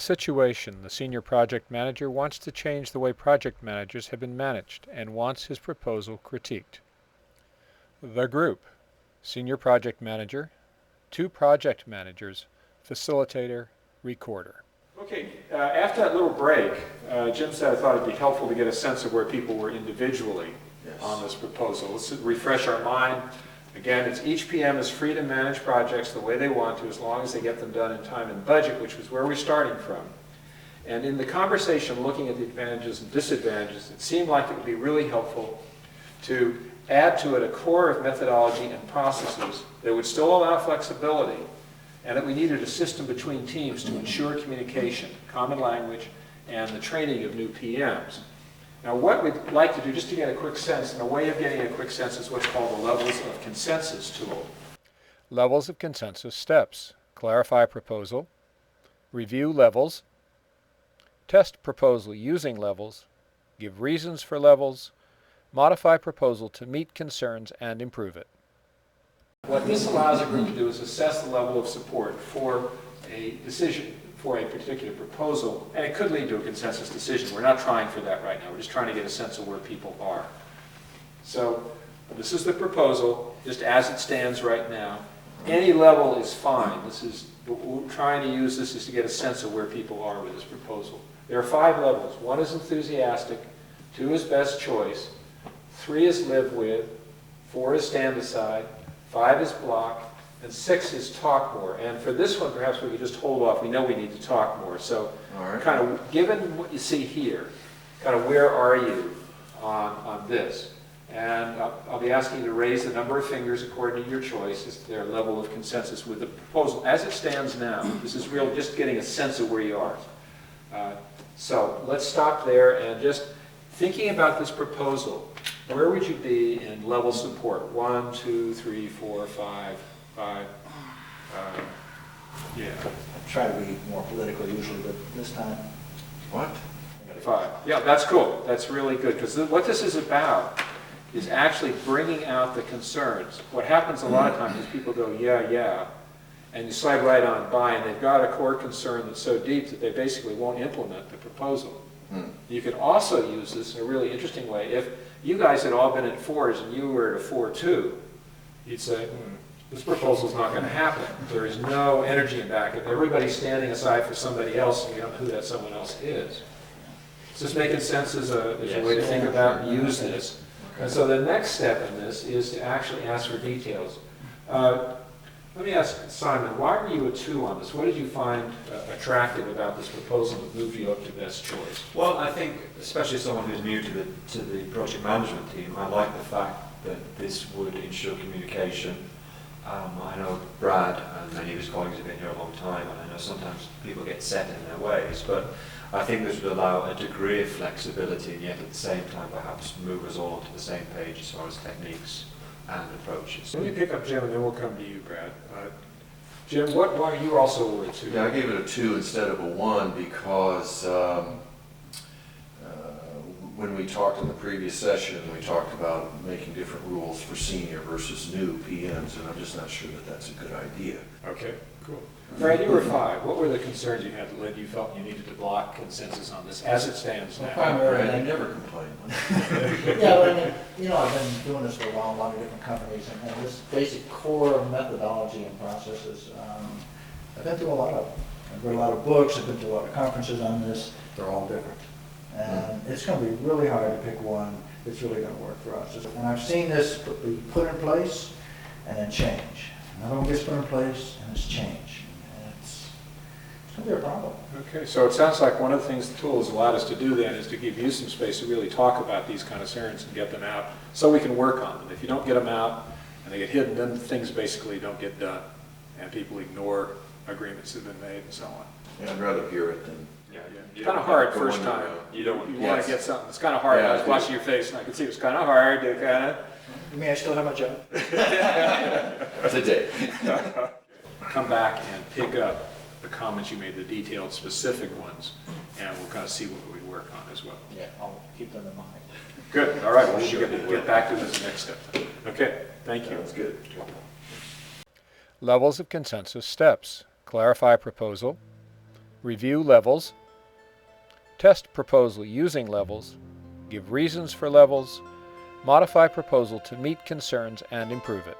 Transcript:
situation: the senior project manager wants to change the way project managers have been managed and wants his proposal critiqued. The group: senior project manager, 2 project managers, facilitator, recorder. Okay, after that little break, Jim said I thought it'd be helpful to get a sense of where people were individually on this proposal. Let's refresh our mind. Again, it's each PM is free to manage projects the way they want to, as long as they get them done in time and budget, which was where we're starting from. And in the conversation, looking at the advantages and disadvantages, it seemed like it would be really helpful to add to it a core of methodology and processes that would still allow flexibility, and that we needed a system between teams to ensure communication, common language, and the training of new PMs. Now, what we'd like to do, just to get a quick sense, and a way of getting a quick sense, is what's called the Levels of Consensus tool. Levels of Consensus steps: clarify proposal, review levels, test proposal using levels, give reasons for levels, modify proposal to meet concerns and improve it. What this allows a group to do is assess the level of support for a decision, for a particular proposal, and it could lead to a consensus decision. We're not trying for that right now. We're just trying to get a sense of where people are. So this is the proposal, just as it stands right now. Any level is fine. We're trying to use this is to get a sense of where people are with this proposal. There are 5 levels. 1 is enthusiastic, 2 is best choice, 3 is live with, 4 is stand aside, 5 is block, and 6 is talk more. And for this one, perhaps we could just hold off. We know we need to talk more. So kind of given what you see here, kind of where are you on this? And I'll be asking you to raise the number of fingers according to your choice as their level of consensus with the proposal. As it stands now, this is real, just getting a sense of where you are. So let's stop there and just thinking about this proposal. Where would you be in level support? 1, 2, 3, 4, 5. Yeah. I try to be more political usually, but this time. What? 5. Yeah, that's cool. That's really good, because what this is about is actually bringing out the concerns. What happens a lot of times is people go, yeah, and you slide right on by, and they've got a core concern that's so deep that they basically won't implement the proposal. You could also use this in a really interesting way. If you guys had all been at 4s and you were at a 4-2, you'd say, this proposal's not going to happen. There is no energy in back. If everybody's standing aside for somebody else, and you don't know who that someone else is. Is this making sense as a way to think about and use this? Okay. And so the next step in this is to actually ask for details. Let me ask Simon, why were you a 2 on this? What did you find attractive about this proposal that moved you up to best choice? Well, I think, especially someone who's new to the project management team, I like the fact that this would ensure communication. I know Brad and many of his colleagues have been here a long time, and I know sometimes people get set in their ways, but I think this would allow a degree of flexibility, and yet at the same time perhaps move us all onto the same page as far as techniques and approaches. Let me pick up Jim, and then we'll come to you, Brad. Jim, why you also were a 2? Yeah, I gave it a 2 instead of a 1 because when we talked in the previous session, we talked about making different rules for senior versus new PMs, and I'm just not sure that that's a good idea. Okay, cool. Brad, you were 5. What were the concerns you had that led you felt you needed to block consensus on this as it stands now? Brad, I never complain. Yeah, but I mean, I've been doing this for a while, a lot of different companies, and this basic core methodology and processes, I've read a lot of books, I've been to a lot of conferences on this. They're all different. And it's going to be really hard to pick one that's really going to work for us. And I've seen this be put in place and then change. Another one gets put in place and it's change. And it's going to be a problem. Okay, so it sounds like one of the things the tool has allowed us to do then is to give you some space to really talk about these kind of concerns and get them out so we can work on them. If you don't get them out and they get hidden, then things basically don't get done and people ignore agreements that have been made and so on. Yeah, I'd rather hear it than... It's kind of hard first time. You want to get something. It's kind of hard. I was watching your face and I could see it was kind of hard to kind of... You mean I still have my job? Today. Come back and pick up the comments you made, the detailed, specific ones, and we'll kind of see what we work on as well. Yeah, I'll keep them in mind. Good. All right. Well, we'll get back to this next step. Okay. Thank you. That's good. Levels of consensus steps. Clarify proposal. review levels, test proposal using levels, give reasons for levels, modify proposal to meet concerns and improve it.